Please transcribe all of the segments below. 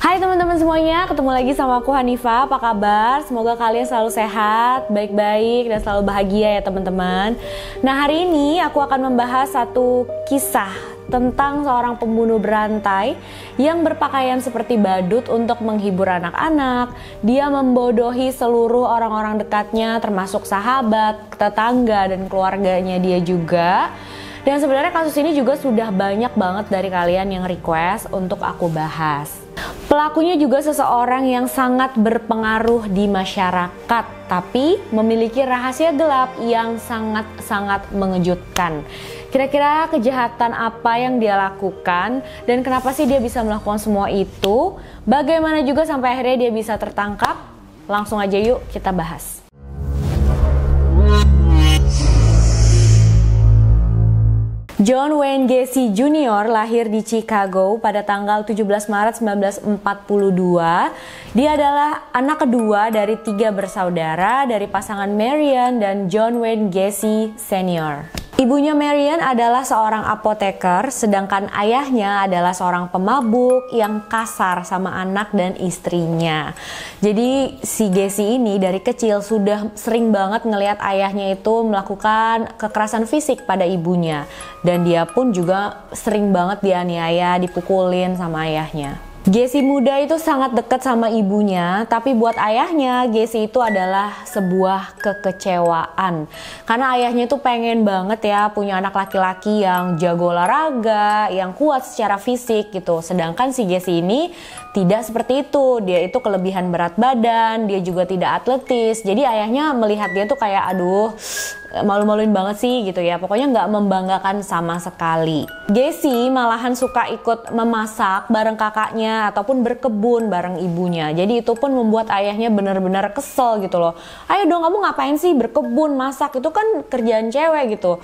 Hai teman-teman semuanya, ketemu lagi sama aku Hanifa. Apa kabar? Semoga kalian selalu sehat, baik-baik, dan selalu bahagia ya teman-teman. Nah, hari ini aku akan membahas satu kisah tentang seorang pembunuh berantai yang berpakaian seperti badut untuk menghibur anak-anak. Dia membodohi seluruh orang-orang dekatnya, termasuk sahabat, tetangga, dan keluarganya dia juga. Dan sebenarnya kasus ini juga sudah banyak banget dari kalian yang request untuk aku bahas. Pelakunya juga seseorang yang sangat berpengaruh di masyarakat, tapi memiliki rahasia gelap yang sangat-sangat mengejutkan. Kira-kira kejahatan apa yang dia lakukan dan kenapa sih dia bisa melakukan semua itu? Bagaimana juga sampai akhirnya dia bisa tertangkap? Langsung aja yuk kita bahas. John Wayne Gacy Jr. lahir di Chicago pada tanggal 17 Maret 1942. Dia adalah anak kedua dari 3 bersaudara dari pasangan Marian dan John Wayne Gacy Sr. Ibunya Marian adalah seorang apoteker, sedangkan ayahnya adalah seorang pemabuk yang kasar sama anak dan istrinya. Jadi si Gacy ini dari kecil sudah sering banget ngelihat ayahnya itu melakukan kekerasan fisik pada ibunya. Dan dia pun juga sering banget dianiaya, dipukulin sama ayahnya. Gacy muda itu sangat dekat sama ibunya, tapi buat ayahnya Gacy itu adalah sebuah kekecewaan. Karena ayahnya itu pengen banget ya punya anak laki-laki yang jago olahraga, yang kuat secara fisik gitu. Sedangkan si Gacy ini tidak seperti itu, dia itu kelebihan berat badan, dia juga tidak atletis. Jadi ayahnya melihat dia tuh kayak aduh, malu-maluin banget sih gitu ya. Pokoknya nggak membanggakan sama sekali. Gacy malahan suka ikut memasak bareng kakaknya ataupun berkebun bareng ibunya. Jadi itu pun membuat ayahnya benar-benar kesel gitu loh. Ayo dong, kamu ngapain sih berkebun, masak, itu kan kerjaan cewek gitu.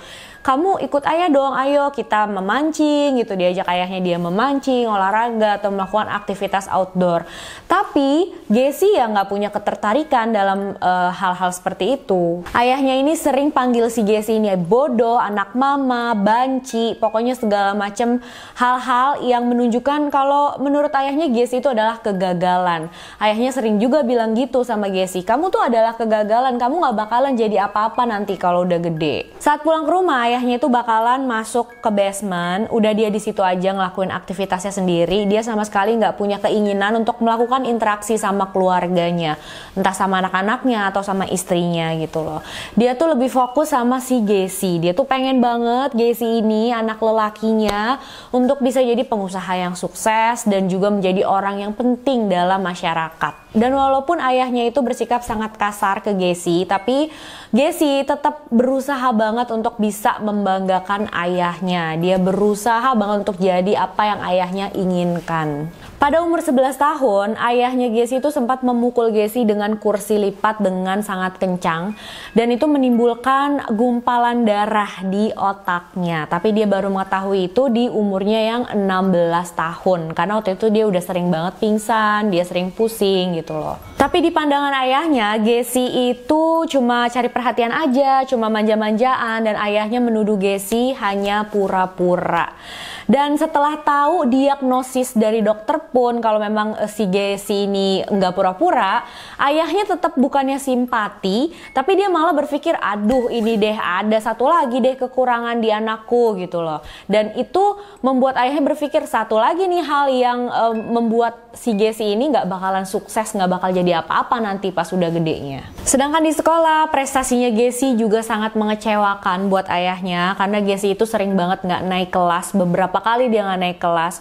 Kamu ikut ayah dong, ayo kita memancing gitu. Diajak ayahnya dia memancing, olahraga atau melakukan aktivitas outdoor. Tapi Gacy ya nggak punya ketertarikan dalam hal-hal seperti itu. Ayahnya ini sering panggil si Gacy ini bodoh, anak mama, banci, pokoknya segala macam hal-hal yang menunjukkan kalau menurut ayahnya Gacy itu adalah kegagalan. Ayahnya sering juga bilang gitu sama Gacy, kamu tuh adalah kegagalan, kamu nggak bakalan jadi apa-apa nanti kalau udah gede. Saat pulang ke rumah, ayahnya itu bakalan masuk ke basement, udah dia di situ aja ngelakuin aktivitasnya sendiri. Dia sama sekali nggak punya keinginan untuk melakukan interaksi sama keluarganya, entah sama anak-anaknya atau sama istrinya gitu loh. Dia tuh lebih fokus sama si Gacy. Dia tuh pengen banget Gacy ini, anak lelakinya, untuk bisa jadi pengusaha yang sukses dan juga menjadi orang yang penting dalam masyarakat. Dan walaupun ayahnya itu bersikap sangat kasar ke Gacy, tapi Gacy tetap berusaha banget untuk bisa membanggakan ayahnya. Dia berusaha banget untuk jadi apa yang ayahnya inginkan. Pada umur 11 tahun, ayahnya Gacy itu sempat memukul Gacy dengan kursi lipat dengan sangat kencang. Dan itu menimbulkan gumpalan darah di otaknya. Tapi dia baru mengetahui itu di umurnya yang 16 tahun. Karena waktu itu dia udah sering banget pingsan, dia sering pusing gitu loh. Tapi di pandangan ayahnya, Gacy itu cuma cari perhatian aja, cuma manja-manjaan. Dan ayahnya menuduh Gacy hanya pura-pura. Dan setelah tahu diagnosis dari dokter pun kalau memang si Gacy ini nggak pura-pura, ayahnya tetap bukannya simpati, tapi dia malah berpikir, aduh ini deh ada satu lagi deh kekurangan di anakku gitu loh. Dan itu membuat ayahnya berpikir satu lagi nih hal yang membuat si Gacy ini nggak bakalan sukses, nggak bakal jadi apa-apa nanti pas udah gedenya. Sedangkan di sekolah, prestasinya Gacy juga sangat mengecewakan buat ayahnya, karena Gacy itu sering banget nggak naik kelas. Beberapa kali dia nggak naik kelas.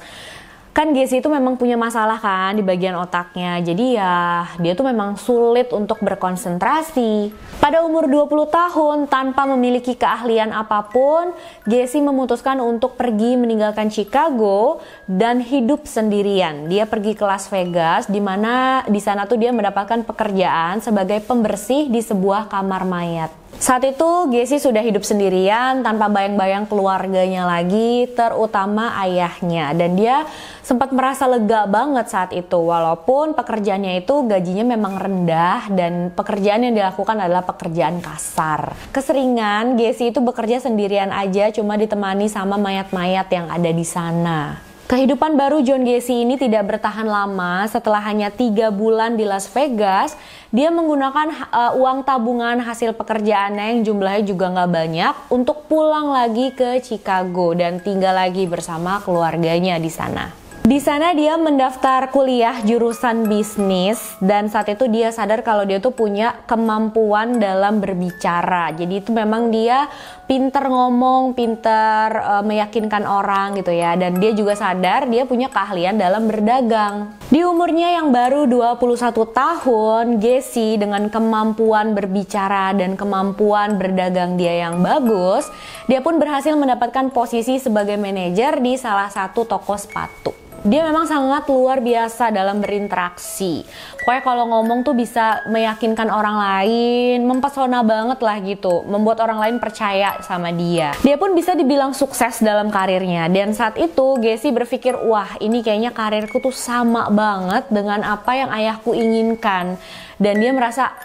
Kan Gacy itu memang punya masalah kan di bagian otaknya. Jadi ya dia tuh memang sulit untuk berkonsentrasi. Pada umur 20 tahun tanpa memiliki keahlian apapun, Gacy memutuskan untuk pergi meninggalkan Chicago dan hidup sendirian. Dia pergi ke Las Vegas, di mana di sana tuh dia mendapatkan pekerjaan sebagai pembersih di sebuah kamar mayat. Saat itu Gacy sudah hidup sendirian tanpa bayang-bayang keluarganya lagi, terutama ayahnya. Dan dia sempat merasa lega banget saat itu, walaupun pekerjaannya itu gajinya memang rendah dan pekerjaan yang dilakukan adalah pekerjaan kasar. Keseringan Gacy itu bekerja sendirian aja, cuma ditemani sama mayat-mayat yang ada di sana. Kehidupan baru John Gacy ini tidak bertahan lama. Setelah hanya 3 bulan di Las Vegas, dia menggunakan uang tabungan hasil pekerjaannya yang jumlahnya juga nggak banyak untuk pulang lagi ke Chicago dan tinggal lagi bersama keluarganya di sana. Di sana dia mendaftar kuliah jurusan bisnis dan saat itu dia sadar kalau dia tuh punya kemampuan dalam berbicara. Jadi itu memang dia pinter ngomong, pinter meyakinkan orang gitu ya. Dan dia juga sadar dia punya keahlian dalam berdagang. Di umurnya yang baru 21 tahun, Gacy dengan kemampuan berbicara dan kemampuan berdagang dia yang bagus, dia pun berhasil mendapatkan posisi sebagai manajer di salah satu toko sepatu. Dia memang sangat luar biasa dalam berinteraksi. Pokoknya kalau ngomong tuh bisa meyakinkan orang lain, mempesona banget lah gitu, membuat orang lain percaya sama dia. Dia pun bisa dibilang sukses dalam karirnya. Dan saat itu Gacy berpikir, wah ini kayaknya karirku tuh sama banget dengan apa yang ayahku inginkan. Dan dia merasa,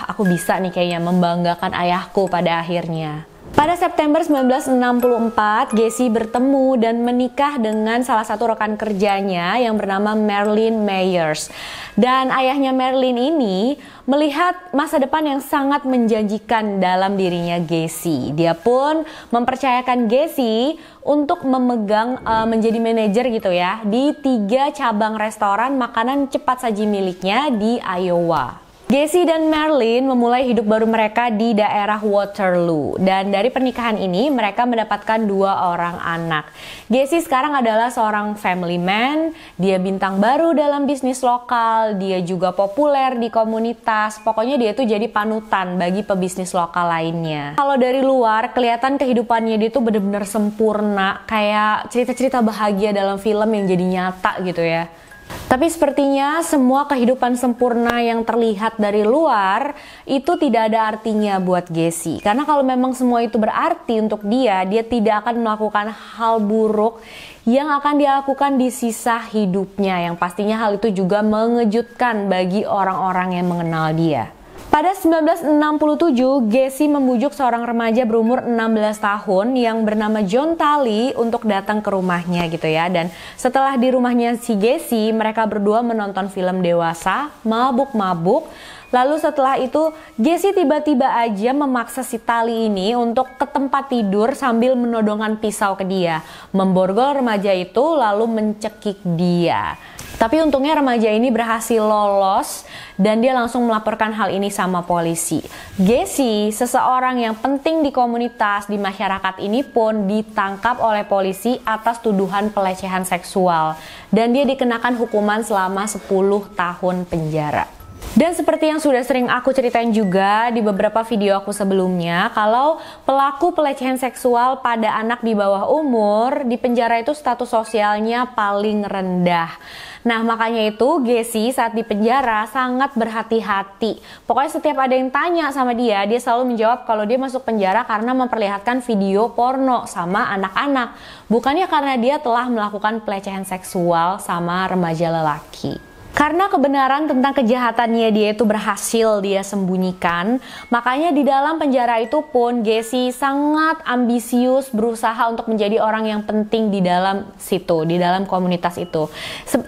aku bisa nih kayaknya membanggakan ayahku pada akhirnya. Pada September 1964, Gacy bertemu dan menikah dengan salah satu rekan kerjanya yang bernama Marilyn Myers. Dan ayahnya Marilyn ini melihat masa depan yang sangat menjanjikan dalam dirinya Gacy. Dia pun mempercayakan Gacy untuk memegang menjadi manajer gitu ya di 3 cabang restoran makanan cepat saji miliknya di Iowa. Gacy dan Marilyn memulai hidup baru mereka di daerah Waterloo. Dan dari pernikahan ini mereka mendapatkan 2 orang anak. Gacy sekarang adalah seorang family man. Dia bintang baru dalam bisnis lokal. Dia juga populer di komunitas. Pokoknya dia tuh jadi panutan bagi pebisnis lokal lainnya. Kalau dari luar kelihatan kehidupannya dia tuh bener-bener sempurna. Kayak cerita-cerita bahagia dalam film yang jadi nyata gitu ya. Tapi sepertinya semua kehidupan sempurna yang terlihat dari luar itu tidak ada artinya buat Gacy. Karena kalau memang semua itu berarti untuk dia tidak akan melakukan hal buruk yang akan dia lakukan di sisa hidupnya. Yang pastinya hal itu juga mengejutkan bagi orang-orang yang mengenal dia. Pada 1967, Gacy membujuk seorang remaja berumur 16 tahun yang bernama John Talley untuk datang ke rumahnya gitu ya. Dan setelah di rumahnya si Gacy, mereka berdua menonton film dewasa, mabuk-mabuk. Lalu setelah itu, Gacy tiba-tiba aja memaksa si Talley ini untuk ke tempat tidur sambil menodongkan pisau ke dia. Memborgol remaja itu lalu mencekik dia. Tapi untungnya remaja ini berhasil lolos dan dia langsung melaporkan hal ini sama polisi. Gacy, seseorang yang penting di komunitas, di masyarakat ini pun ditangkap oleh polisi atas tuduhan pelecehan seksual. Dan dia dikenakan hukuman selama 10 tahun penjara. Dan seperti yang sudah sering aku ceritain juga di beberapa video aku sebelumnya, kalau pelaku pelecehan seksual pada anak di bawah umur, di penjara itu status sosialnya paling rendah. Nah makanya itu Gacy saat di penjara sangat berhati-hati. Pokoknya setiap ada yang tanya sama dia selalu menjawab kalau dia masuk penjara karena memperlihatkan video porno sama anak-anak. Bukannya karena dia telah melakukan pelecehan seksual sama remaja lelaki. Karena kebenaran tentang kejahatannya dia itu berhasil dia sembunyikan, makanya di dalam penjara itu pun Gacy sangat ambisius berusaha untuk menjadi orang yang penting di dalam situ, di dalam komunitas itu.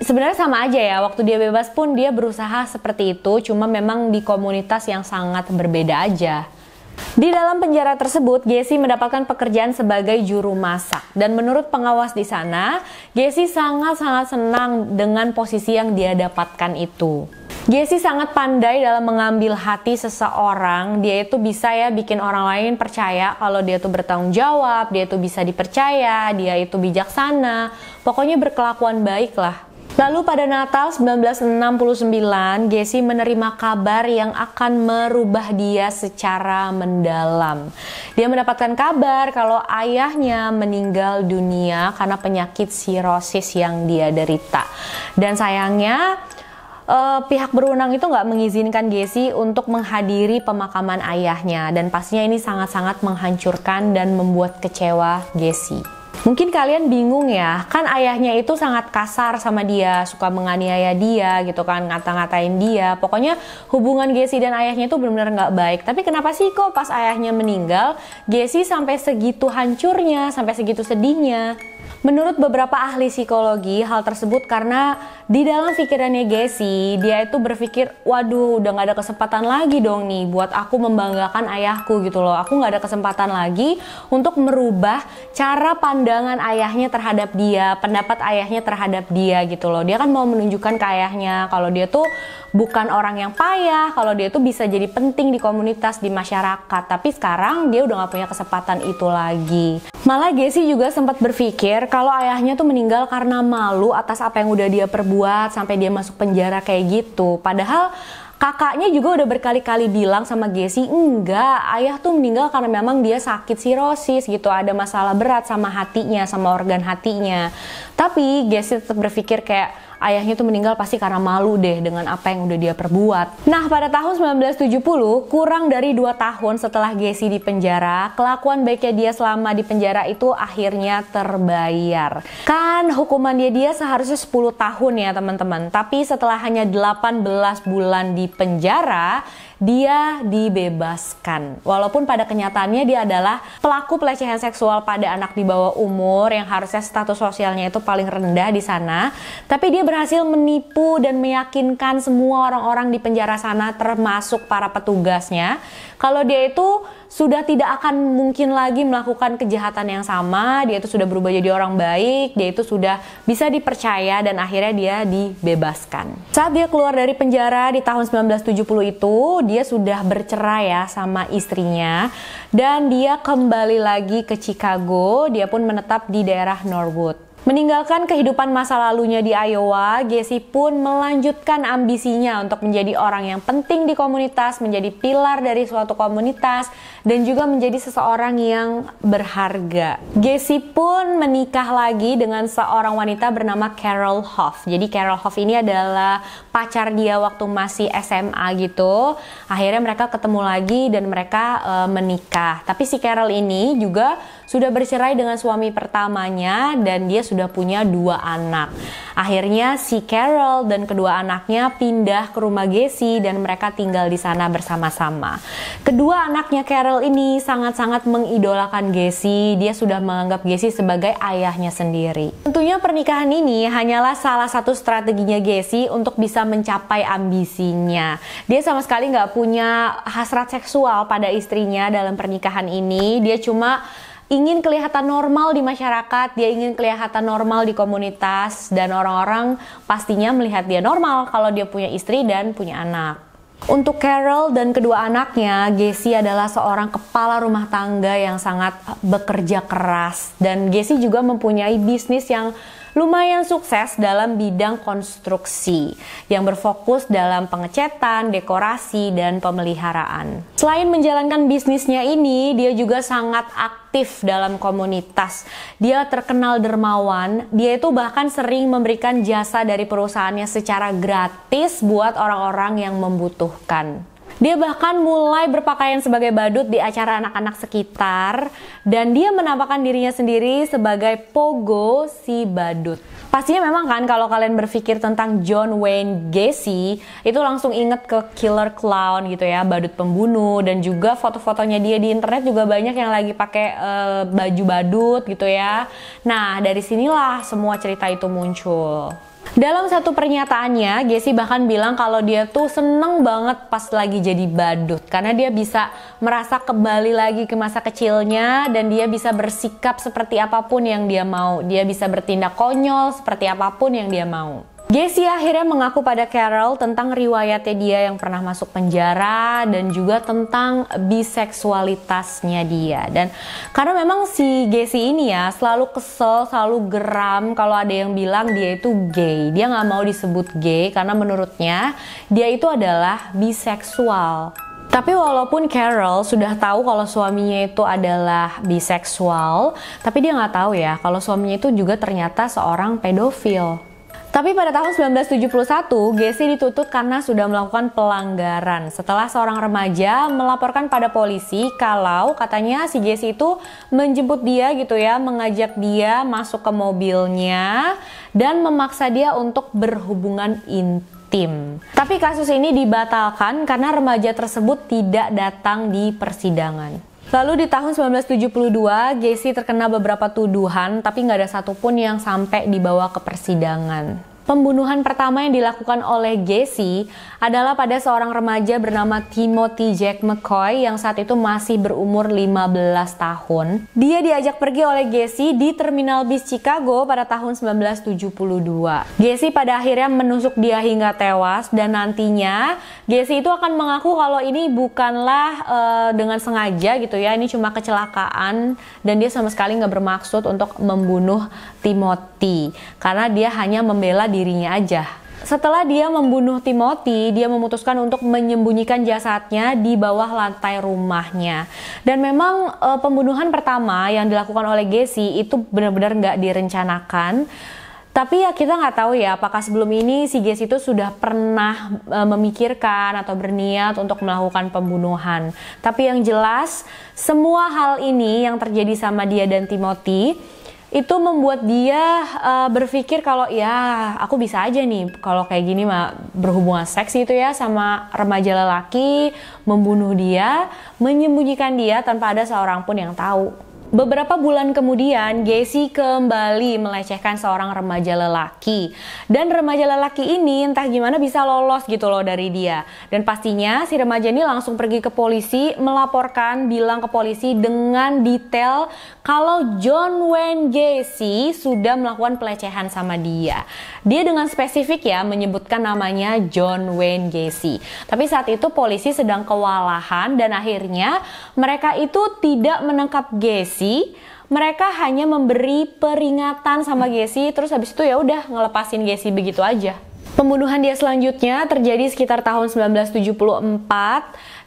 Sebenarnya sama aja ya, waktu dia bebas pun dia berusaha seperti itu, cuma memang di komunitas yang sangat berbeda aja. Di dalam penjara tersebut, Gacy mendapatkan pekerjaan sebagai juru masak. Dan menurut pengawas di sana, Gacy sangat-sangat senang dengan posisi yang dia dapatkan itu. Gacy sangat pandai dalam mengambil hati seseorang. Dia itu bisa ya bikin orang lain percaya kalau dia itu bertanggung jawab, dia itu bisa dipercaya, dia itu bijaksana. Pokoknya berkelakuan baik lah. Lalu pada Natal 1969, Gacy menerima kabar yang akan merubah dia secara mendalam. Dia mendapatkan kabar kalau ayahnya meninggal dunia karena penyakit sirosis yang dia derita. Dan sayangnya pihak berwenang itu nggak mengizinkan Gacy untuk menghadiri pemakaman ayahnya. Dan pastinya ini sangat-sangat menghancurkan dan membuat kecewa Gacy. Mungkin kalian bingung ya, kan ayahnya itu sangat kasar sama dia, suka menganiaya dia gitu kan, ngata-ngatain dia. Pokoknya hubungan Gacy dan ayahnya itu benar-benar nggak baik. Tapi kenapa sih kok pas ayahnya meninggal, Gacy sampai segitu hancurnya, sampai segitu sedihnya? Menurut beberapa ahli psikologi, hal tersebut karena di dalam pikirannya Gacy, dia itu berpikir, waduh udah gak ada kesempatan lagi dong nih buat aku membanggakan ayahku gitu loh. Aku gak ada kesempatan lagi untuk merubah cara pandangan ayahnya terhadap dia, pendapat ayahnya terhadap dia gitu loh. Dia kan mau menunjukkan ke ayahnya kalau dia tuh bukan orang yang payah, kalau dia tuh bisa jadi penting di komunitas, di masyarakat. Tapi sekarang dia udah gak punya kesempatan itu lagi. Malah Gacy juga sempat berpikir kalau ayahnya tuh meninggal karena malu atas apa yang udah dia perbuat sampai dia masuk penjara kayak gitu. Padahal kakaknya juga udah berkali-kali bilang sama Gacy, enggak, ayah tuh meninggal karena memang dia sakit sirosis gitu, ada masalah berat sama hatinya, sama organ hatinya. Tapi Gacy tetap berpikir kayak ayahnya tuh meninggal pasti karena malu deh dengan apa yang udah dia perbuat. Nah, pada tahun 1970, kurang dari 2 tahun setelah Gacy di penjara, kelakuan baiknya dia selama di penjara itu akhirnya terbayar. Kan hukuman dia seharusnya 10 tahun ya teman-teman, tapi setelah hanya 18 bulan di penjara, dia dibebaskan. Walaupun pada kenyataannya dia adalah pelaku pelecehan seksual pada anak di bawah umur yang harusnya status sosialnya itu paling rendah di sana, tapi dia berhasil menipu dan meyakinkan semua orang-orang di penjara sana termasuk para petugasnya kalau dia itu sudah tidak akan mungkin lagi melakukan kejahatan yang sama, dia itu sudah berubah jadi orang baik, dia itu sudah bisa dipercaya dan akhirnya dia dibebaskan. Saat dia keluar dari penjara di tahun 1970 itu, dia sudah bercerai ya sama istrinya dan dia kembali lagi ke Chicago, dia pun menetap di daerah Norwood. Meninggalkan kehidupan masa lalunya di Iowa, Gacy pun melanjutkan ambisinya untuk menjadi orang yang penting di komunitas, menjadi pilar dari suatu komunitas, dan juga menjadi seseorang yang berharga. Gacy pun menikah lagi dengan seorang wanita bernama Carol Hoff. Jadi Carol Hoff ini adalah pacar dia waktu masih SMA gitu. Akhirnya mereka ketemu lagi dan mereka menikah. Tapi si Carol ini juga sudah bercerai dengan suami pertamanya dan dia sudah punya 2 anak. Akhirnya si Carol dan kedua anaknya pindah ke rumah Gacy dan mereka tinggal di sana bersama-sama. Kedua anaknya Carol ini sangat-sangat mengidolakan Gacy. Dia sudah menganggap Gacy sebagai ayahnya sendiri. Tentunya pernikahan ini hanyalah salah satu strateginya Gacy untuk bisa mencapai ambisinya. Dia sama sekali nggak punya hasrat seksual pada istrinya dalam pernikahan ini. Dia cuma ingin kelihatan normal di masyarakat, dia ingin kelihatan normal di komunitas, dan orang-orang pastinya melihat dia normal kalau dia punya istri dan punya anak. Untuk Carol dan kedua anaknya, Gacy adalah seorang kepala rumah tangga yang sangat bekerja keras, dan Gacy juga mempunyai bisnis yang lumayan sukses dalam bidang konstruksi yang berfokus dalam pengecetan, dekorasi, dan pemeliharaan. Selain menjalankan bisnisnya ini, dia juga sangat aktif dalam komunitas. Dia terkenal dermawan, dia itu bahkan sering memberikan jasa dari perusahaannya secara gratis buat orang-orang yang membutuhkan. Dia bahkan mulai berpakaian sebagai badut di acara anak-anak sekitar dan dia menampakkan dirinya sendiri sebagai Pogo si badut. Pastinya memang kan kalau kalian berpikir tentang John Wayne Gacy itu langsung inget ke killer clown gitu ya, badut pembunuh, dan juga foto-fotonya dia di internet juga banyak yang lagi pakai baju badut gitu ya. Nah, dari sinilah semua cerita itu muncul. Dalam satu pernyataannya, Gacy bahkan bilang kalau dia tuh seneng banget pas lagi jadi badut karena dia bisa merasa kembali lagi ke masa kecilnya dan dia bisa bersikap seperti apapun yang dia mau. Dia bisa bertindak konyol seperti apapun yang dia mau. Gacy akhirnya mengaku pada Carol tentang riwayatnya dia yang pernah masuk penjara dan juga tentang biseksualitasnya dia. Dan karena memang si Gacy ini ya selalu kesel, selalu geram kalau ada yang bilang dia itu gay. Dia nggak mau disebut gay karena menurutnya dia itu adalah biseksual. Tapi walaupun Carol sudah tahu kalau suaminya itu adalah biseksual, tapi dia nggak tahu ya kalau suaminya itu juga ternyata seorang pedofil. Tapi pada tahun 1971, Gacy dituntut karena sudah melakukan pelanggaran setelah seorang remaja melaporkan pada polisi kalau katanya si Gacy itu menjemput dia gitu ya, mengajak dia masuk ke mobilnya dan memaksa dia untuk berhubungan intim. Tapi kasus ini dibatalkan karena remaja tersebut tidak datang di persidangan. Lalu di tahun 1972, Gacy terkena beberapa tuduhan, tapi nggak ada satupun yang sampai dibawa ke persidangan. Pembunuhan pertama yang dilakukan oleh Gacy adalah pada seorang remaja bernama Timothy Jack McCoy yang saat itu masih berumur 15 tahun. Dia diajak pergi oleh Gacy di terminal bis Chicago pada tahun 1972. Gacy pada akhirnya menusuk dia hingga tewas dan nantinya Gacy itu akan mengaku kalau ini bukanlah dengan sengaja gitu ya, ini cuma kecelakaan dan dia sama sekali nggak bermaksud untuk membunuh Timothy karena dia hanya membela dirinya aja. Setelah dia membunuh Timothy, dia memutuskan untuk menyembunyikan jasadnya di bawah lantai rumahnya. Dan memang pembunuhan pertama yang dilakukan oleh Gacy itu benar-benar nggak direncanakan. Tapi ya kita nggak tahu ya apakah sebelum ini si Gacy itu sudah pernah memikirkan atau berniat untuk melakukan pembunuhan. Tapi yang jelas semua hal ini yang terjadi sama dia dan Timothy itu membuat dia berpikir kalau ya aku bisa aja nih kalau kayak gini mah berhubungan seks itu ya sama remaja lelaki, membunuh dia, menyembunyikan dia tanpa ada seorang pun yang tahu. Beberapa bulan kemudian, Gacy kembali melecehkan seorang remaja lelaki. Dan remaja lelaki ini entah gimana bisa lolos gitu loh dari dia. Dan pastinya si remaja ini langsung pergi ke polisi, melaporkan, bilang ke polisi dengan detail kalau John Wayne Gacy sudah melakukan pelecehan sama dia. Dia dengan spesifik ya menyebutkan namanya John Wayne Gacy. Tapi saat itu polisi sedang kewalahan dan akhirnya mereka itu tidak menangkap Gacy. Mereka hanya memberi peringatan sama Gacy, terus habis itu ya udah ngelepasin Gacy begitu aja. Pembunuhan dia selanjutnya terjadi sekitar tahun 1974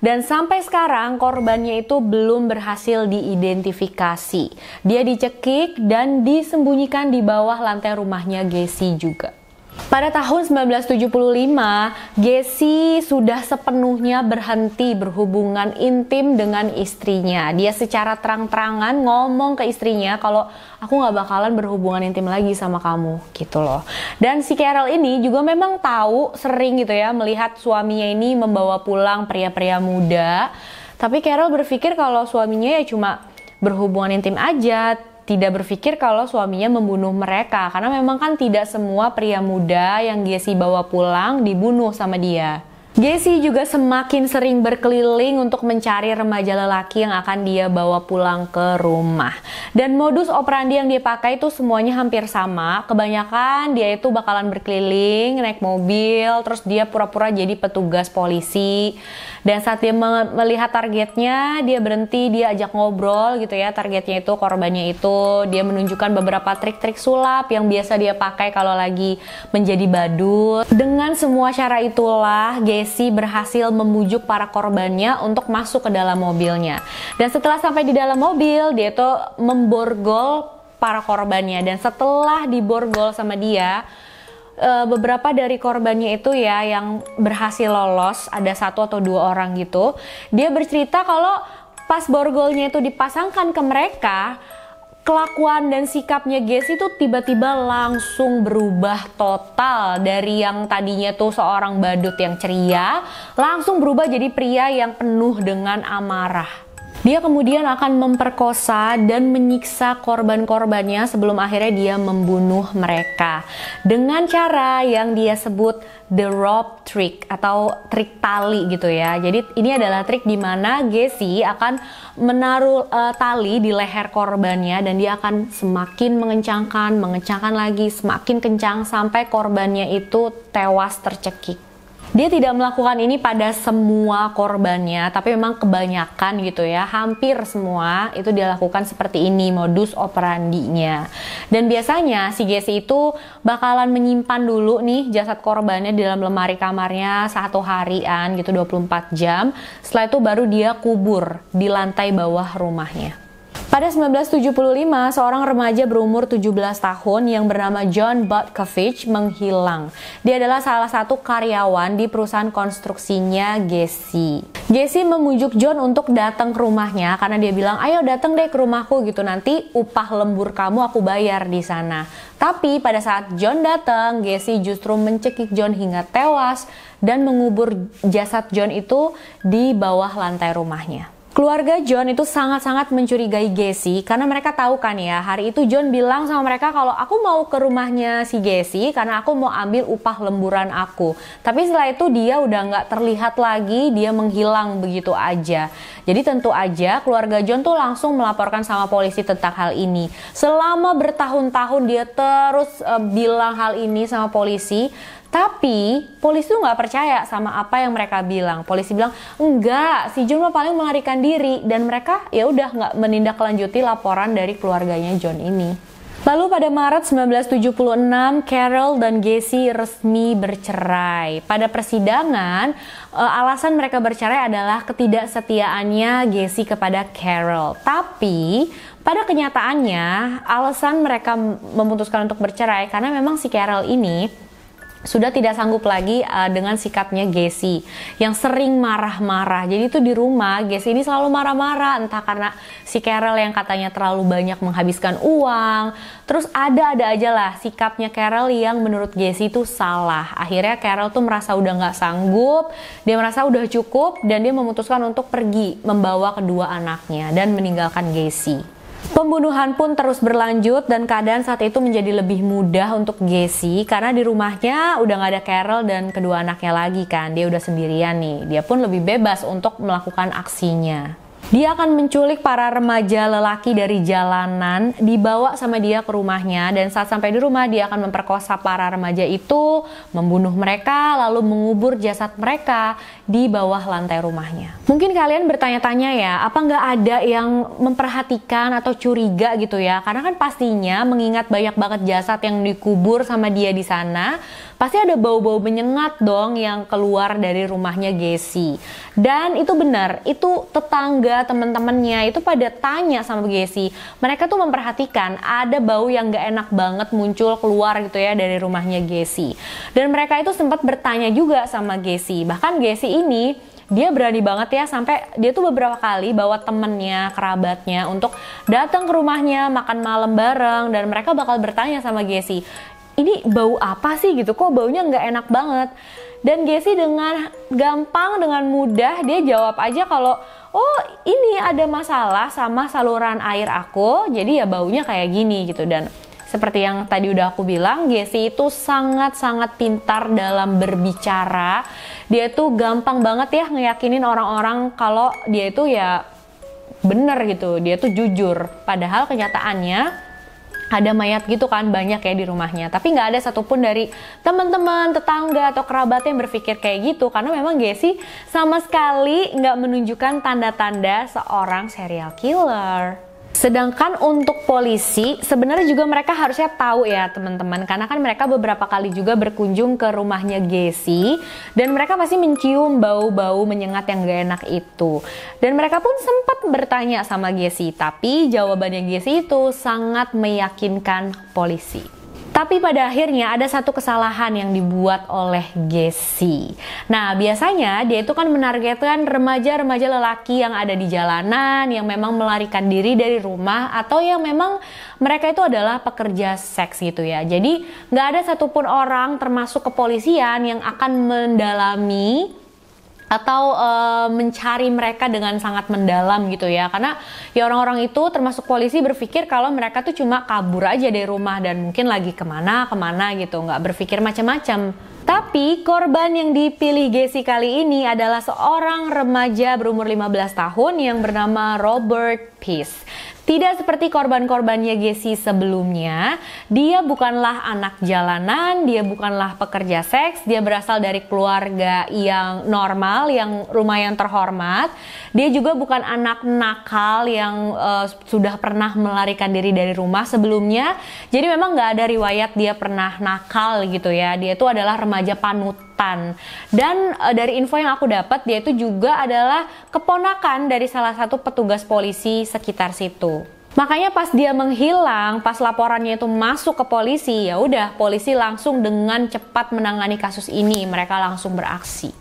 dan sampai sekarang korbannya itu belum berhasil diidentifikasi. Dia dicekik dan disembunyikan di bawah lantai rumahnya Gacy juga. Pada tahun 1975, Gacy sudah sepenuhnya berhenti berhubungan intim dengan istrinya. Dia secara terang-terangan ngomong ke istrinya kalau aku gak bakalan berhubungan intim lagi sama kamu gitu loh. Dan si Carol ini juga memang tahu sering gitu ya melihat suaminya ini membawa pulang pria-pria muda. Tapi Carol berpikir kalau suaminya ya cuma berhubungan intim aja, tidak berpikir kalau suaminya membunuh mereka karena memang kan tidak semua pria muda yang Gacy bawa pulang dibunuh sama dia. Gacy juga semakin sering berkeliling untuk mencari remaja lelaki yang akan dia bawa pulang ke rumah. Dan modus operandi yang dia pakai itu semuanya hampir sama. Kebanyakan dia itu bakalan berkeliling, naik mobil, terus dia pura-pura jadi petugas polisi. Dan saat dia melihat targetnya, dia berhenti, dia ajak ngobrol gitu ya. Targetnya itu, korbannya itu, dia menunjukkan beberapa trik-trik sulap yang biasa dia pakai kalau lagi menjadi badut. Dengan semua cara itulah, Gacy berhasil membujuk para korbannya untuk masuk ke dalam mobilnya. Dan setelah sampai di dalam mobil, dia tuh memborgol para korbannya. Dan setelah diborgol sama dia, beberapa dari korbannya itu ya yang berhasil lolos, ada 1 atau 2 orang gitu. Dia bercerita kalau pas borgolnya itu dipasangkan ke mereka, kelakuan dan sikapnya Gacy itu tiba-tiba langsung berubah total. Dari yang tadinya tuh seorang badut yang ceria, langsung berubah jadi pria yang penuh dengan amarah. Dia kemudian akan memperkosa dan menyiksa korban-korbannya sebelum akhirnya dia membunuh mereka dengan cara yang dia sebut the rope trick atau trik tali gitu ya. Jadi ini adalah trik di mana Gacy akan menaruh tali di leher korbannya dan dia akan semakin mengencangkan lagi, semakin kencang sampai korbannya itu tewas tercekik. Dia tidak melakukan ini pada semua korbannya, tapi memang kebanyakan gitu ya, hampir semua itu dilakukan seperti ini modus operandinya. Dan biasanya si Gacy itu bakalan menyimpan dulu nih jasad korbannya di dalam lemari kamarnya 1 harian gitu, 24 jam. Setelah itu baru dia kubur di lantai bawah rumahnya. Pada 1975, seorang remaja berumur 17 tahun yang bernama John Butkovich menghilang. Dia adalah salah satu karyawan di perusahaan konstruksinya Gacy. Gacy membujuk John untuk datang ke rumahnya karena dia bilang, ayo datang deh ke rumahku gitu, nanti upah lembur kamu aku bayar di sana. Tapi pada saat John datang, Gacy justru mencekik John hingga tewas dan mengubur jasad John itu di bawah lantai rumahnya. Keluarga John itu sangat-sangat mencurigai Gacy karena mereka tahu kan ya, hari itu John bilang sama mereka kalau aku mau ke rumahnya si Gacy karena aku mau ambil upah lemburan aku. Tapi setelah itu dia udah nggak terlihat lagi, dia menghilang begitu aja. Jadi tentu aja keluarga John tuh langsung melaporkan sama polisi tentang hal ini. Selama bertahun-tahun dia terus bilang hal ini sama polisi. Tapi polisi tuh nggak percaya sama apa yang mereka bilang. Polisi bilang enggak, si John mah paling melarikan diri, dan mereka ya udah nggak menindaklanjuti laporan dari keluarganya John ini. Lalu pada Maret 1976, Carol dan Gacy resmi bercerai. Pada persidangan, alasan mereka bercerai adalah ketidaksetiaannya Gacy kepada Carol. Tapi pada kenyataannya, alasan mereka memutuskan untuk bercerai karena memang si Carol ini sudah tidak sanggup lagi dengan sikapnya Gacy yang sering marah-marah. Jadi itu di rumah Gacy ini selalu marah-marah, entah karena si Carol yang katanya terlalu banyak menghabiskan uang. Terus ada aja lah sikapnya Carol yang menurut Gacy itu salah. Akhirnya Carol tuh merasa udah nggak sanggup, dia merasa udah cukup, dan dia memutuskan untuk pergi membawa kedua anaknya dan meninggalkan Gacy. Pembunuhan pun terus berlanjut dan keadaan saat itu menjadi lebih mudah untuk Gacy karena di rumahnya udah gak ada Carol dan kedua anaknya lagi kan, dia udah sendirian nih, dia pun lebih bebas untuk melakukan aksinya. Dia akan menculik para remaja lelaki dari jalanan, dibawa sama dia ke rumahnya, dan saat sampai di rumah dia akan memperkosa para remaja itu, membunuh mereka, lalu mengubur jasad mereka di bawah lantai rumahnya. Mungkin kalian bertanya-tanya ya, apa nggak ada yang memperhatikan atau curiga gitu ya? Karena kan pastinya mengingat banyak banget jasad yang dikubur sama dia di sana, pasti ada bau-bau menyengat dong yang keluar dari rumahnya Gacy. Dan itu benar, itu tetangga teman-temannya itu pada tanya sama Gacy. Mereka tuh memperhatikan ada bau yang gak enak banget muncul keluar gitu ya dari rumahnya Gacy. Dan mereka itu sempat bertanya juga sama Gacy. Bahkan Gacy ini dia berani banget ya, sampai dia tuh beberapa kali bawa temennya, kerabatnya untuk datang ke rumahnya, makan malam bareng, dan mereka bakal bertanya sama Gacy, ini bau apa sih gitu, kok baunya nggak enak banget. Dan Gacy dengan gampang, dengan mudah dia jawab aja kalau oh ini ada masalah sama saluran air aku, jadi ya baunya kayak gini gitu. Dan seperti yang tadi udah aku bilang, Gacy itu sangat-sangat pintar dalam berbicara. Dia tuh gampang banget ya ngeyakinin orang-orang kalau dia itu ya bener gitu, dia tuh jujur. Padahal kenyataannya ada mayat gitu kan banyak ya di rumahnya, tapi nggak ada satupun dari teman-teman, tetangga atau kerabatnya yang berpikir kayak gitu, karena memang Gacy sama sekali nggak menunjukkan tanda-tanda seorang serial killer. Sedangkan untuk polisi, sebenarnya juga mereka harusnya tahu ya teman-teman, karena kan mereka beberapa kali juga berkunjung ke rumahnya Gacy, dan mereka pasti mencium bau-bau menyengat yang gak enak itu. Dan mereka pun sempat bertanya sama Gacy, tapi jawabannya Gacy itu sangat meyakinkan polisi. Tapi pada akhirnya ada satu kesalahan yang dibuat oleh Gacy. Nah, biasanya dia itu kan menargetkan remaja-remaja lelaki yang ada di jalanan, yang memang melarikan diri dari rumah, atau yang memang mereka itu adalah pekerja seks gitu ya. Jadi nggak ada satupun orang termasuk kepolisian yang akan mendalami atau mencari mereka dengan sangat mendalam gitu ya, karena ya orang-orang itu termasuk polisi berpikir kalau mereka tuh cuma kabur aja dari rumah dan mungkin lagi kemana gitu, nggak berpikir macam-macam. Tapi korban yang dipilih Gacy kali ini adalah seorang remaja berumur 15 tahun yang bernama Robert Peace. Tidak seperti korban-korbannya Gacy sebelumnya, dia bukanlah anak jalanan, dia bukanlah pekerja seks, dia berasal dari keluarga yang normal, yang lumayan terhormat. Dia juga bukan anak nakal yang sudah pernah melarikan diri dari rumah sebelumnya. Jadi memang nggak ada riwayat dia pernah nakal gitu ya. Dia itu adalah remaja panutan. Dan dari info yang aku dapat, dia itu juga adalah keponakan dari salah satu petugas polisi sekitar situ. Makanya pas dia menghilang, pas laporannya itu masuk ke polisi, ya udah polisi langsung dengan cepat menangani kasus ini, mereka langsung beraksi.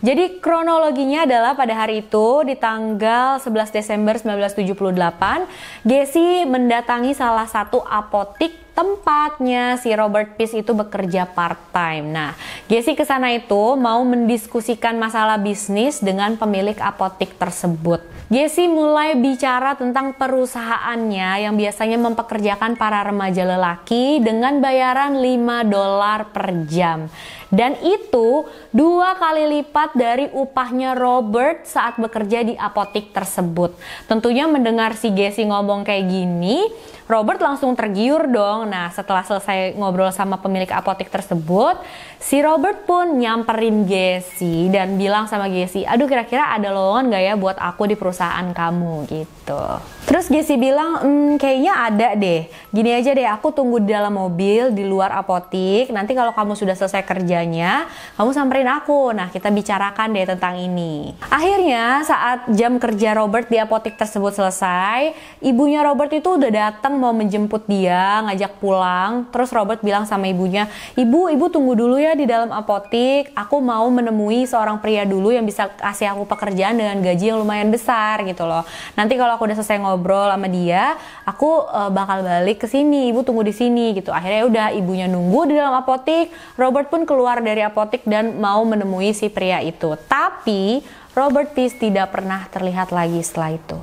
Jadi kronologinya adalah pada hari itu di tanggal 11 Desember 1978, Gacy mendatangi salah satu apotik tempatnya si Robert Peace itu bekerja part-time. Nah, Gacy ke sana itu mau mendiskusikan masalah bisnis dengan pemilik apotik tersebut. Gacy mulai bicara tentang perusahaannya yang biasanya mempekerjakan para remaja lelaki dengan bayaran $5 per jam. Dan itu 2 kali lipat dari upahnya Robert saat bekerja di apotik tersebut. Tentunya mendengar si Gacy ngomong kayak gini, Robert langsung tergiur dong. Nah, setelah selesai ngobrol sama pemilik apotik tersebut, si Robert pun nyamperin Gacy dan bilang sama Gacy, aduh kira-kira ada lowongan gak ya buat aku di perusahaan kamu gitu. Terus Gacy bilang, kayaknya ada deh. Gini aja deh, aku tunggu di dalam mobil di luar apotik. Nanti kalau kamu sudah selesai kerjanya, kamu samperin aku. Nah, kita bicarakan deh tentang ini. Akhirnya saat jam kerja Robert di apotik tersebut selesai, ibunya Robert itu udah datang mau menjemput dia, ngajak pulang. Terus Robert bilang sama ibunya, ibu tunggu dulu ya di dalam apotik. Aku mau menemui seorang pria dulu yang bisa kasih aku pekerjaan dengan gaji yang lumayan besar gitu loh. Nanti kalau aku udah selesai ngobrol sama dia, aku bakal balik ke sini. Ibu tunggu di sini gitu. Akhirnya udah ibunya nunggu di dalam apotik. Robert pun keluar dari apotik dan mau menemui si pria itu. Tapi Robert Peace tidak pernah terlihat lagi setelah itu.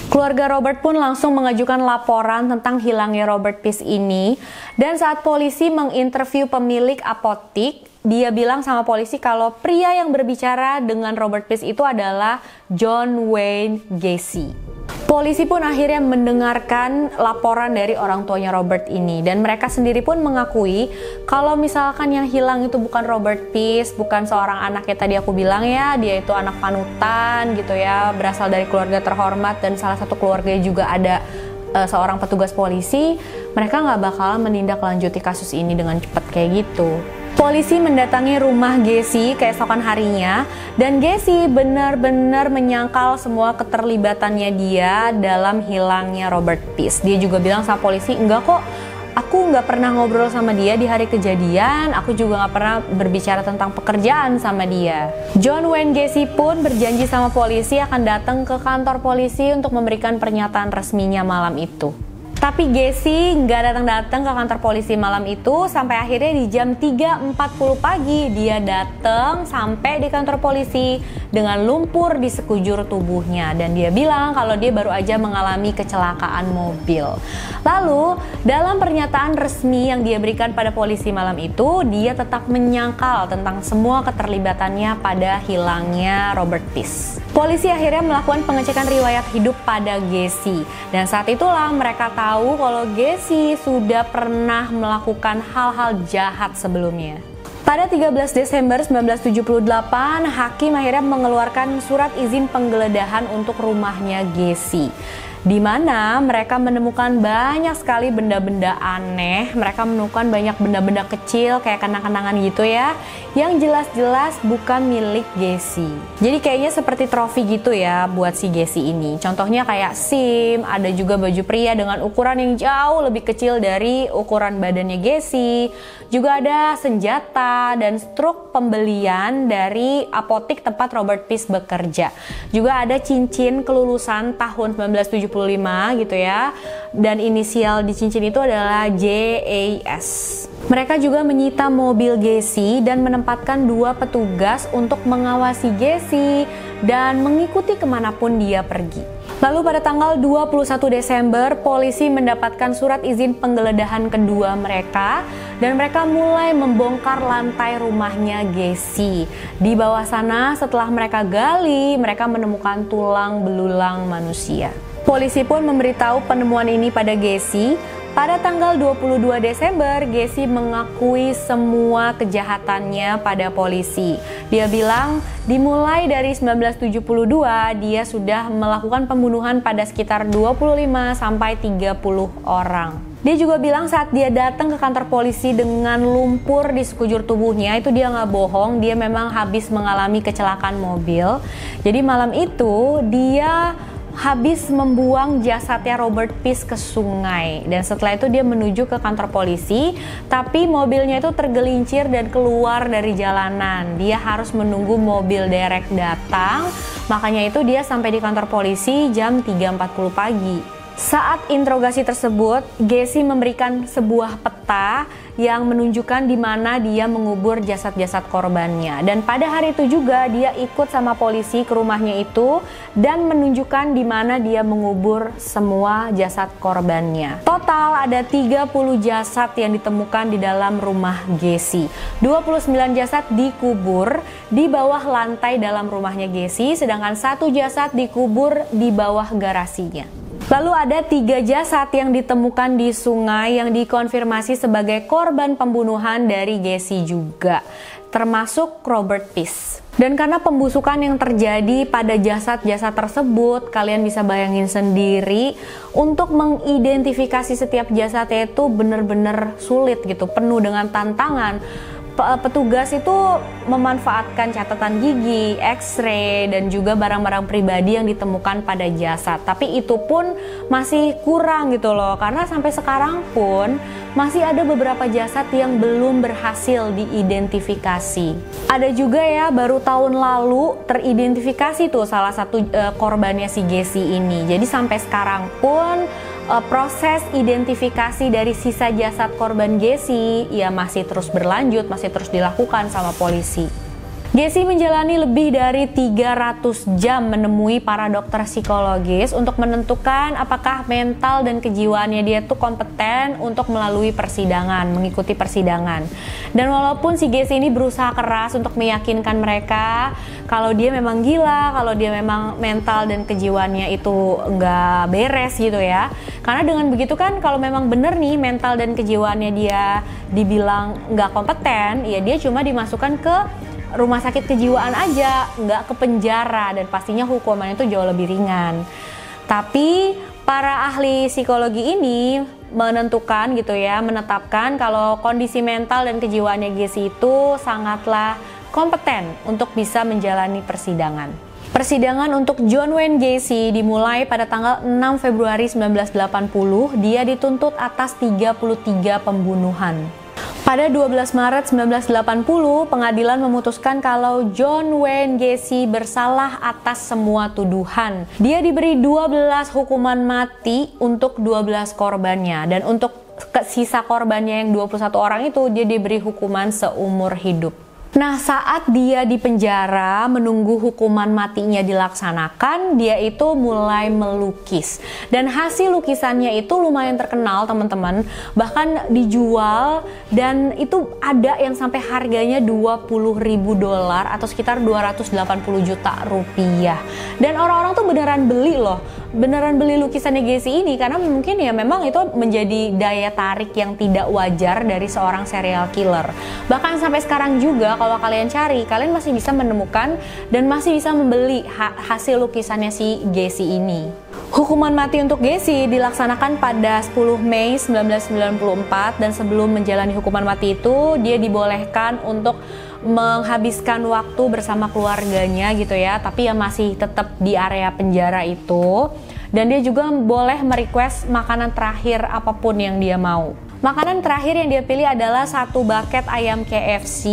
Keluarga Robert pun langsung mengajukan laporan tentang hilangnya Robert Peace ini. Dan saat polisi menginterview pemilik apotik, dia bilang sama polisi kalau pria yang berbicara dengan Robert Peace itu adalah John Wayne Gacy. Polisi pun akhirnya mendengarkan laporan dari orang tuanya Robert ini, dan mereka sendiri pun mengakui kalau misalkan yang hilang itu bukan Robert Peace, bukan seorang anak yang tadi aku bilang ya, dia itu anak panutan gitu ya, berasal dari keluarga terhormat dan salah satu keluarganya juga ada seorang petugas polisi. Mereka nggak bakalan menindaklanjuti kasus ini dengan cepat kayak gitu. Polisi mendatangi rumah Gacy keesokan harinya, dan Gacy benar-benar menyangkal semua keterlibatannya dia dalam hilangnya Robert Peace. Dia juga bilang sama polisi, enggak kok, aku nggak pernah ngobrol sama dia di hari kejadian, aku juga nggak pernah berbicara tentang pekerjaan sama dia. John Wayne Gacy pun berjanji sama polisi akan datang ke kantor polisi untuk memberikan pernyataan resminya malam itu. Tapi Gacy nggak datang-datang ke kantor polisi malam itu, sampai akhirnya di jam 3.40 pagi dia datang sampai di kantor polisi dengan lumpur di sekujur tubuhnya, dan dia bilang kalau dia baru aja mengalami kecelakaan mobil. Lalu dalam pernyataan resmi yang dia berikan pada polisi malam itu, dia tetap menyangkal tentang semua keterlibatannya pada hilangnya Robert Peace. Polisi akhirnya melakukan pengecekan riwayat hidup pada Gacy, dan saat itulah mereka tahu kalau Gacy sudah pernah melakukan hal-hal jahat sebelumnya. Pada 13 Desember 1978, hakim akhirnya mengeluarkan surat izin penggeledahan untuk rumahnya Gacy, di mana mereka menemukan banyak sekali benda-benda aneh. Mereka menemukan banyak benda-benda kecil kayak kenang-kenangan gitu ya, yang jelas-jelas bukan milik Gacy. Jadi kayaknya seperti trofi gitu ya buat si Gacy ini. Contohnya kayak SIM, ada juga baju pria dengan ukuran yang jauh lebih kecil dari ukuran badannya Gacy. Juga ada senjata dan struk pembelian dari apotik tempat Robert Peace bekerja. Juga ada cincin kelulusan tahun 1975 gitu ya, dan inisial di cincin itu adalah JAS. Mereka juga menyita mobil Gacy dan menempatkan 2 petugas untuk mengawasi Gacy dan mengikuti kemanapun dia pergi. Lalu pada tanggal 21 Desember, polisi mendapatkan surat izin penggeledahan kedua mereka, dan mereka mulai membongkar lantai rumahnya Gacy. Di bawah sana setelah mereka gali, mereka menemukan tulang belulang manusia. Polisi pun memberitahu penemuan ini pada Gacy. Pada tanggal 22 Desember, Gacy mengakui semua kejahatannya pada polisi. Dia bilang dimulai dari 1972 dia sudah melakukan pembunuhan pada sekitar 25 sampai 30 orang. Dia juga bilang saat dia datang ke kantor polisi dengan lumpur di sekujur tubuhnya, itu dia nggak bohong, dia memang habis mengalami kecelakaan mobil. Jadi malam itu dia habis membuang jasadnya Robert Peace ke sungai, dan setelah itu dia menuju ke kantor polisi, tapi mobilnya itu tergelincir dan keluar dari jalanan. Dia harus menunggu mobil derek datang, makanya itu dia sampai di kantor polisi jam 3.40 pagi. Saat interogasi tersebut, Gacy memberikan sebuah peta yang menunjukkan di mana dia mengubur jasad-jasad korbannya. Dan pada hari itu juga dia ikut sama polisi ke rumahnya itu dan menunjukkan di mana dia mengubur semua jasad korbannya. Total ada 30 jasad yang ditemukan di dalam rumah Gacy. 29 jasad dikubur di bawah lantai dalam rumahnya Gacy, sedangkan 1 jasad dikubur di bawah garasinya. Lalu ada 3 jasad yang ditemukan di sungai yang dikonfirmasi sebagai korban pembunuhan dari Gacy juga, termasuk Robert Peace. Dan karena pembusukan yang terjadi pada jasad-jasad tersebut, kalian bisa bayangin sendiri untuk mengidentifikasi setiap jasadnya itu benar-benar sulit gitu, penuh dengan tantangan. Petugas itu memanfaatkan catatan gigi, X-ray, dan juga barang-barang pribadi yang ditemukan pada jasad. Tapi itu pun masih kurang gitu loh, karena sampai sekarang pun masih ada beberapa jasad yang belum berhasil diidentifikasi. Ada juga ya, baru tahun lalu teridentifikasi tuh salah satu korbannya si Gacy ini. Jadi sampai sekarang pun proses identifikasi dari sisa jasad korban Gacy ya masih terus berlanjut, masih terus dilakukan sama polisi. Gacy menjalani lebih dari 300 jam menemui para dokter psikologis untuk menentukan apakah mental dan kejiwaannya dia tuh kompeten untuk melalui persidangan, mengikuti persidangan. Dan walaupun si Gacy ini berusaha keras untuk meyakinkan mereka kalau dia memang gila, kalau dia memang mental dan kejiwaannya itu nggak beres gitu ya. Karena dengan begitu kan kalau memang bener nih mental dan kejiwaannya dia dibilang nggak kompeten, ya dia cuma dimasukkan ke rumah sakit kejiwaan aja, nggak ke penjara, dan pastinya hukumannya itu jauh lebih ringan. Tapi para ahli psikologi ini menentukan gitu ya, menetapkan kalau kondisi mental dan kejiwaannya Gacy itu sangatlah kompeten untuk bisa menjalani persidangan. Persidangan untuk John Wayne Gacy dimulai pada tanggal 6 Februari 1980. Dia dituntut atas 33 pembunuhan. Pada 12 Maret 1980, pengadilan memutuskan kalau John Wayne Gacy bersalah atas semua tuduhan. Dia diberi 12 hukuman mati untuk 12 korbannya, dan untuk sisa korbannya yang 21 orang itu dia diberi hukuman seumur hidup. Nah, saat dia di penjara menunggu hukuman matinya dilaksanakan, dia itu mulai melukis. Dan hasil lukisannya itu lumayan terkenal, teman-teman. Bahkan dijual, dan itu ada yang sampai harganya $20.000 atau sekitar 280 juta rupiah. Dan orang-orang tuh beneran beli loh. Beneran beli lukisannya Gacy ini karena mungkin ya memang itu menjadi daya tarik yang tidak wajar dari seorang serial killer. Bahkan sampai sekarang juga kalau kalian cari, kalian masih bisa menemukan dan masih bisa membeli hasil lukisannya si Gacy ini. Hukuman mati untuk Gacy dilaksanakan pada 10 Mei 1994, dan sebelum menjalani hukuman mati itu dia dibolehkan untuk menghabiskan waktu bersama keluarganya gitu ya, tapi ya masih tetap di area penjara itu. Dan dia juga boleh merequest makanan terakhir apapun yang dia mau. Makanan terakhir yang dia pilih adalah 1 bucket ayam KFC,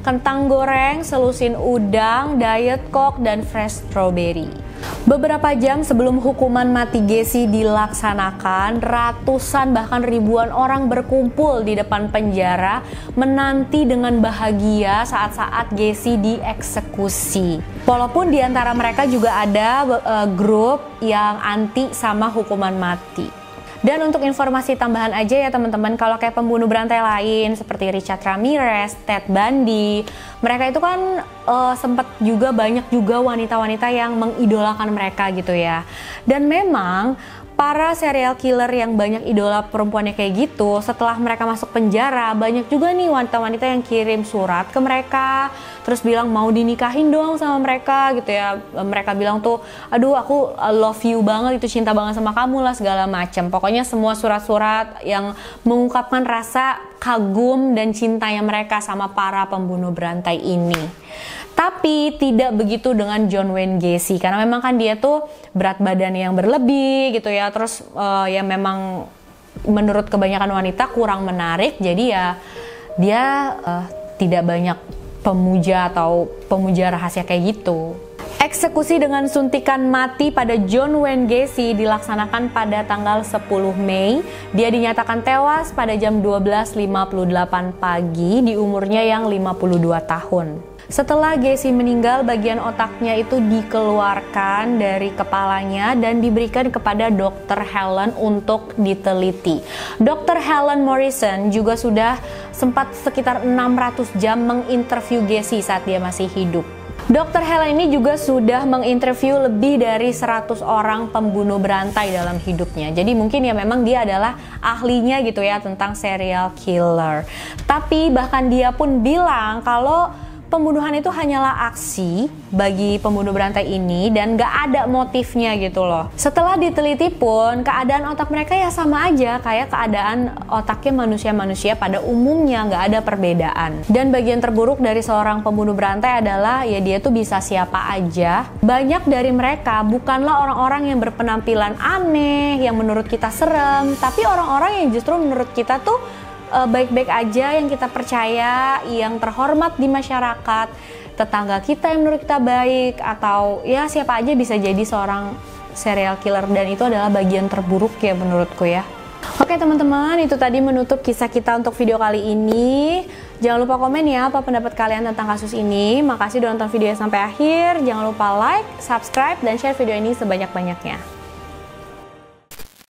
kentang goreng, selusin udang, diet coke, dan fresh strawberry. Beberapa jam sebelum hukuman mati Gacy dilaksanakan, ratusan bahkan ribuan orang berkumpul di depan penjara menanti dengan bahagia saat-saat Gacy dieksekusi. Walaupun di antara mereka juga ada grup yang anti sama hukuman mati. Dan untuk informasi tambahan aja ya teman-teman, kalau kayak pembunuh berantai lain seperti Richard Ramirez, Ted Bundy, mereka itu kan sempat juga banyak juga wanita-wanita yang mengidolakan mereka gitu ya. Dan memang para serial killer yang banyak idola perempuannya kayak gitu, setelah mereka masuk penjara, banyak juga nih wanita-wanita yang kirim surat ke mereka, terus bilang mau dinikahin dong sama mereka gitu ya. Mereka bilang tuh, aduh aku love you banget, itu cinta banget sama kamu lah, segala macam. Pokoknya semua surat-surat yang mengungkapkan rasa kagum dan cintanya mereka sama para pembunuh berantai ini. Tapi tidak begitu dengan John Wayne Gacy, karena memang kan dia tuh berat badan yang berlebih gitu ya, terus ya memang menurut kebanyakan wanita kurang menarik, jadi ya dia tidak banyak pemuja atau pemuja rahasia kayak gitu. Eksekusi dengan suntikan mati pada John Wayne Gacy dilaksanakan pada tanggal 10 Mei. Dia dinyatakan tewas pada jam 12.58 pagi di umurnya yang 52 tahun. Setelah Gacy meninggal, bagian otaknya itu dikeluarkan dari kepalanya dan diberikan kepada Dr. Helen untuk diteliti. Dr. Helen Morrison juga sudah sempat sekitar 600 jam menginterview Gacy saat dia masih hidup. Dr. Helen ini juga sudah menginterview lebih dari 100 orang pembunuh berantai dalam hidupnya. Jadi mungkin ya memang dia adalah ahlinya gitu ya tentang serial killer. Tapi bahkan dia pun bilang kalau pembunuhan itu hanyalah aksi bagi pembunuh berantai ini dan gak ada motifnya gitu loh. Setelah diteliti pun keadaan otak mereka ya sama aja kayak keadaan otaknya manusia-manusia pada umumnya, gak ada perbedaan. Dan bagian terburuk dari seorang pembunuh berantai adalah ya dia tuh bisa siapa aja. Banyak dari mereka bukanlah orang-orang yang berpenampilan aneh, yang menurut kita serem, tapi orang-orang yang justru menurut kita tuh baik-baik aja, yang kita percaya, yang terhormat di masyarakat, tetangga kita yang menurut kita baik, atau ya siapa aja bisa jadi seorang serial killer, dan itu adalah bagian terburuk ya menurutku ya. Oke teman-teman, itu tadi menutup kisah kita untuk video kali ini. Jangan lupa komen ya apa pendapat kalian tentang kasus ini. Makasih udah nonton videonya sampai akhir. Jangan lupa like, subscribe, dan share video ini sebanyak-banyaknya.